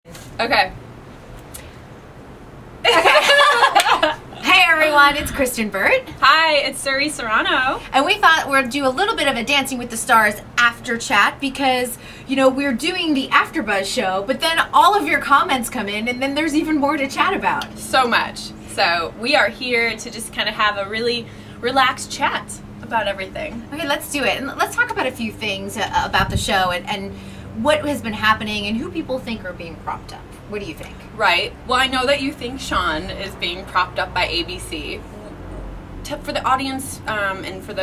Okay. Hey everyone, it's Kristyn Burtt. Hi, it's Suri Serano. And we thought we'd do a little bit of a Dancing with the Stars after chat because, you know, we're doing the AfterBuzz show, but then all of your comments come in and then there's even more to chat about. So much. So we are here to just kind of have a really relaxed chat about everything. Okay, let's do it. And let's talk about a few things about the show and what has been happening and who people think are being propped up. What do you think? Right. Well, I know that you think Sean is being propped up by ABC. For the audience and for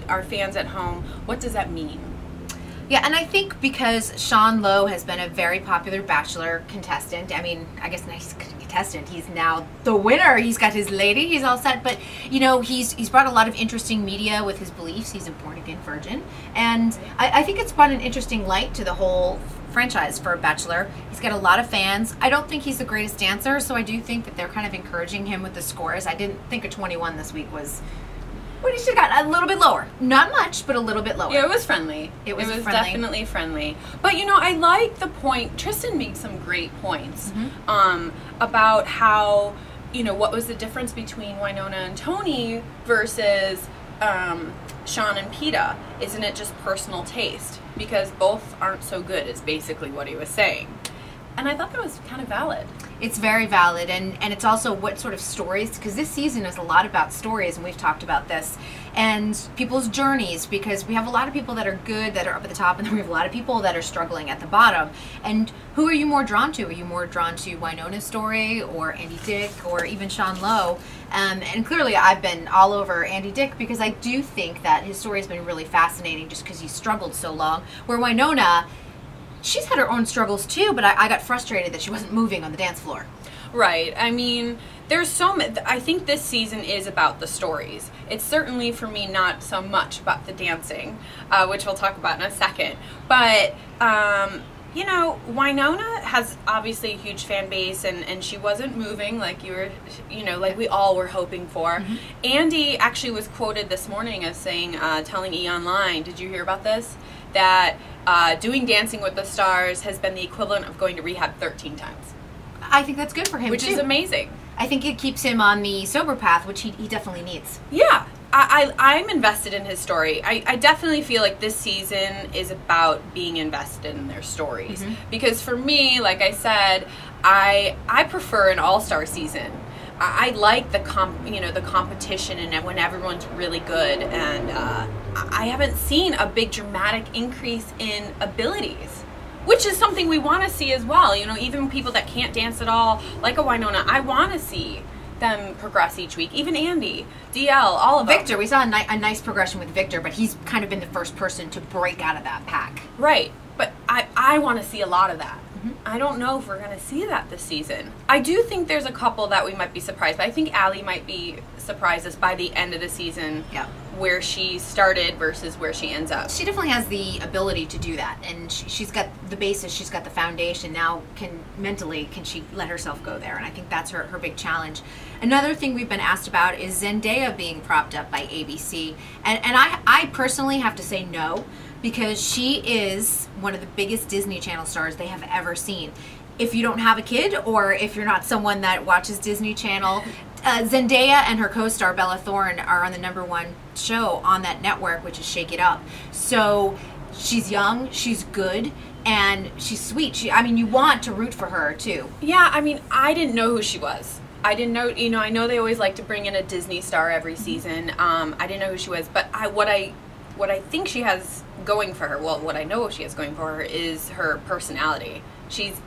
our fans at home, what does that mean? Yeah, and I think because Sean Lowe has been a very popular Bachelor contestant, I mean, I guess nice contestant, he's now the winner, he's got his lady, he's all set, but, you know, he's brought a lot of interesting media with his beliefs. He's a born-again virgin, and I think it's brought an interesting light to the whole franchise for Bachelor. He's got a lot of fans. I don't think he's the greatest dancer, so I do think that they're kind of encouraging him with the scores. I didn't think a 21 this week was... Well, he should have gotten a little bit lower. Not much, but a little bit lower. Yeah, it was friendly. It was friendly. Definitely friendly. But, you know, I like the point. Tristan made some great points about how, you know, what was the difference between Winona and Tony versus Sean and Peta. Isn't it just personal taste? Because both aren't so good is basically what he was saying. And I thought that was kind of valid. It's very valid, and it's also what sort of stories, because this season is a lot about stories, and we've talked about this, and people's journeys, because we have a lot of people that are good, that are up at the top, and then we have a lot of people that are struggling at the bottom. And who are you more drawn to? Are you more drawn to Winona's story, or Andy Dick, or even Sean Lowe? And clearly I've been all over Andy Dick, because I do think that his story has been really fascinating just because he struggled so long, where Winona... she's had her own struggles too, but I got frustrated that she wasn't moving on the dance floor. Right. I mean, there's so many. I think this season is about the stories. It's certainly, for me, not so much about the dancing, which we'll talk about in a second. But, you know, Winona has obviously a huge fan base, and she wasn't moving like you were, you know, like we all were hoping for. Andy actually was quoted this morning as saying, telling E! Online, did you hear about this? That doing Dancing with the Stars has been the equivalent of going to rehab 13 times. I think that's good for him, which is amazing. I think it keeps him on the sober path, which he definitely needs. Yeah, I'm invested in his story. I definitely feel like this season is about being invested in their stories. Because for me, like I said, I prefer an all-star season. I like the competition and when everyone's really good, and I haven't seen a big dramatic increase in abilities, which is something we want to see as well. You know, even people that can't dance at all, like a Winona, I want to see them progress each week. Even Andy, DL, all of them. Victor, we saw a nice progression with Victor, but he's kind of been the first person to break out of that pack. Right, but I want to see a lot of that. I don't know if we're going to see that this season. I do think there's a couple that we might be surprised by. I think Allie might be surprised us by the end of the season, where she started versus where she ends up. She definitely has the ability to do that, and she's got the basis, she's got the foundation. Now, mentally, can she let herself go there? And I think that's her big challenge. Another thing we've been asked about is Zendaya being propped up by ABC, and I personally have to say no, because she is one of the biggest Disney Channel stars they have ever seen. If you don't have a kid, or if you're not someone that watches Disney Channel, Zendaya and her co-star Bella Thorne are on the #1 show on that network, which is Shake It Up. So she's young, she's good, and she's sweet. I mean, you want to root for her too. Yeah, I mean, I didn't know who she was. I didn't know, you know, I know they always like to bring in a Disney star every season. I didn't know who she was, but what I think she has going for her, well, what I know she has going for her is her personality. She's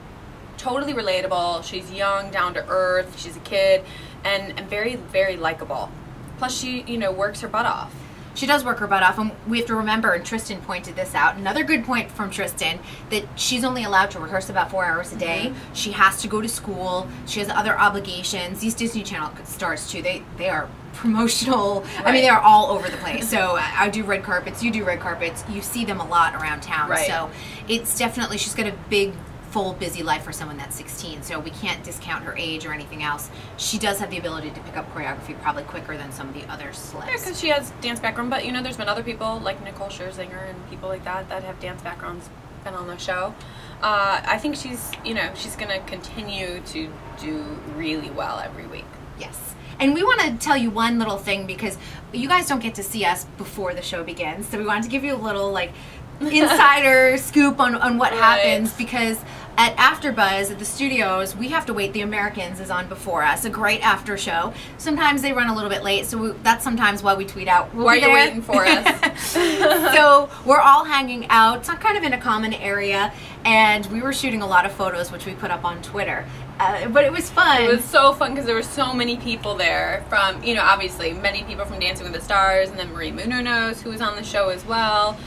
totally relatable. She's young, down to earth. She's a kid, and very, very likable. Plus, she, you know, works her butt off. She does work her butt off, and we have to remember, and Tristan pointed this out, another good point from Tristan, that she's only allowed to rehearse about 4 hours a day. She has to go to school. She has other obligations. These Disney Channel stars, too, they are promotional. I mean, they're all over the place. So I do red carpets, you do red carpets. You see them a lot around town. So it's definitely, she's got a big, full, busy life for someone that's 16, so we can't discount her age or anything else. She does have the ability to pick up choreography probably quicker than some of the other celebs. Yeah, because she has dance background, but you know, there's been other people like Nicole Scherzinger and people like that that have dance backgrounds been on the show. I think she's, you know, she's going to continue to do really well every week. Yes. And we want to tell you one little thing, because you guys don't get to see us before the show begins. So we wanted to give you a little, like, insider scoop on what happens, because at AfterBuzz at the studios, we have to wait. The Americans is on before us, a great after show. Sometimes they run a little bit late, so that's sometimes why we tweet out. Why are you waiting for us? So we're all hanging out, so kind of in a common area, and we were shooting a lot of photos, which we put up on Twitter. But it was fun. It was so fun because there were so many people there from, you know, obviously many people from Dancing with the Stars, and then Marie Menounos, who was on the show as well.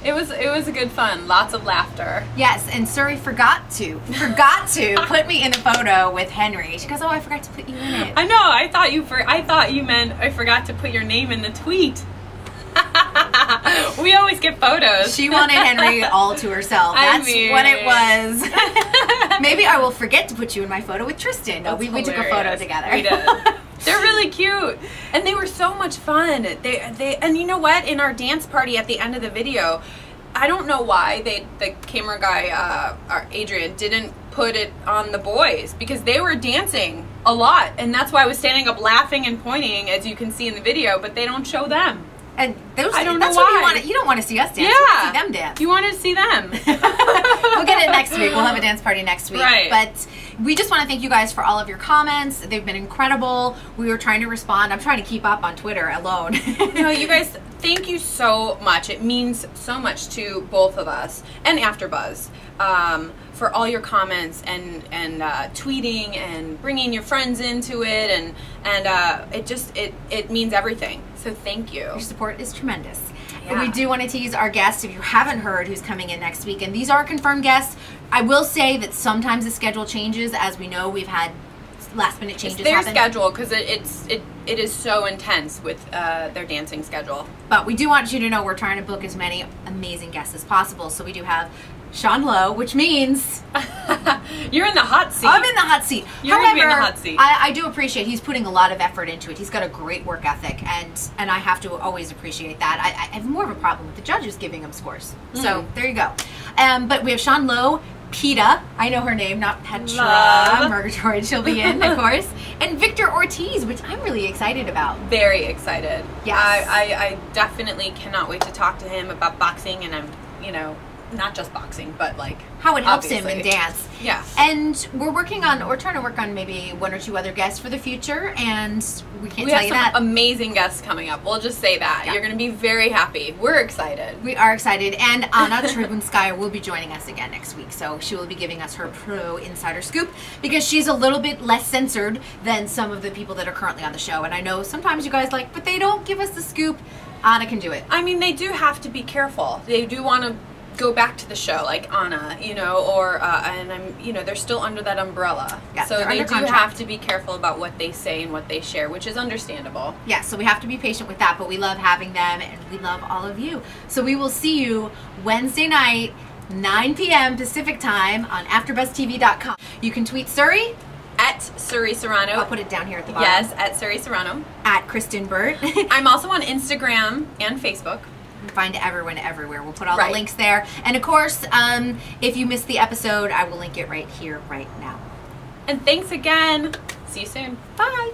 It was a good fun. Lots of laughter. Yes, and Suri forgot to put me in a photo with Henry. She goes, "Oh, I forgot to put you in it." I know. I thought you meant I forgot to put your name in the tweet. We always get photos. She wanted Henry all to herself. That's what it was. Maybe I will forget to put you in my photo with Tristan. No, we took a photo together. We did. They're really cute, and they were so much fun. They and you know what? In our dance party at the end of the video, I don't know why the camera guy, Adrian, didn't put it on the boys, because they were dancing a lot, and that's why I was standing up laughing and pointing, as you can see in the video. But they don't show them. And I don't know that's why. What you don't want to see us dance. Yeah. You want to see them dance. You want to see them. We'll get it next week. We'll have a dance party next week. Right. But we just want to thank you guys for all of your comments. They've been incredible. We were trying to respond. I'm trying to keep up on Twitter alone. No, you guys, thank you so much. It means so much to both of us and AfterBuzz. For all your comments and tweeting and bringing your friends into it, and it means everything. So thank you. Your support is tremendous. Yeah. We do want to tease our guest, if you haven't heard, who's coming in next week, and these are confirmed guests. I will say that sometimes the schedule changes. As we know, we've had last minute changes. It's their schedule, because it is so intense with their dancing schedule. But we do want you to know we're trying to book as many amazing guests as possible. So we do have Sean Lowe, which means you're in the hot seat. I'm in the hot seat. You're However, in the hot seat. I do appreciate he's putting a lot of effort into it. He's got a great work ethic, and I have to always appreciate that. I have more of a problem with the judges giving him scores. So there you go. But we have Sean Lowe, PETA, I know her name, not Petra Murgatroyd, she'll be in, of course, and Victor Ortiz, which I'm really excited about. Very excited. Yes. I definitely cannot wait to talk to him about boxing, and I'm, you know, not just boxing, but like how it helps him in dance. Yeah. And we're trying to work on maybe one or two other guests for the future, and we can't tell you that. We have some amazing guests coming up. We'll just say that. Yeah. You're going to be very happy. We're excited. We are excited. And Anna Tribunskaya will be joining us again next week. So she will be giving us her pro insider scoop, because she's a little bit less censored than some of the people that are currently on the show. And I know sometimes you guys but they don't give us the scoop. Anna can do it. I mean, they do have to be careful. They do want to go back to the show, like Anna, you know, or and I'm, you know, they're still under that umbrella. Yeah, so they do have to be careful about what they say and what they share, which is understandable. Yeah, so we have to be patient with that, but we love having them, and we love all of you. So we will see you Wednesday night, 9 p.m. Pacific time on AfterBuzzTV.com. You can tweet Suri at Suri Serano. I'll put it down here at the bottom. Yes, at Suri Serano. At Kristyn Burtt. I'm also on Instagram and Facebook. Find everyone everywhere. We'll put all the links there. And of course, if you missed the episode, I will link it right here, right now. And thanks again. See you soon. Bye.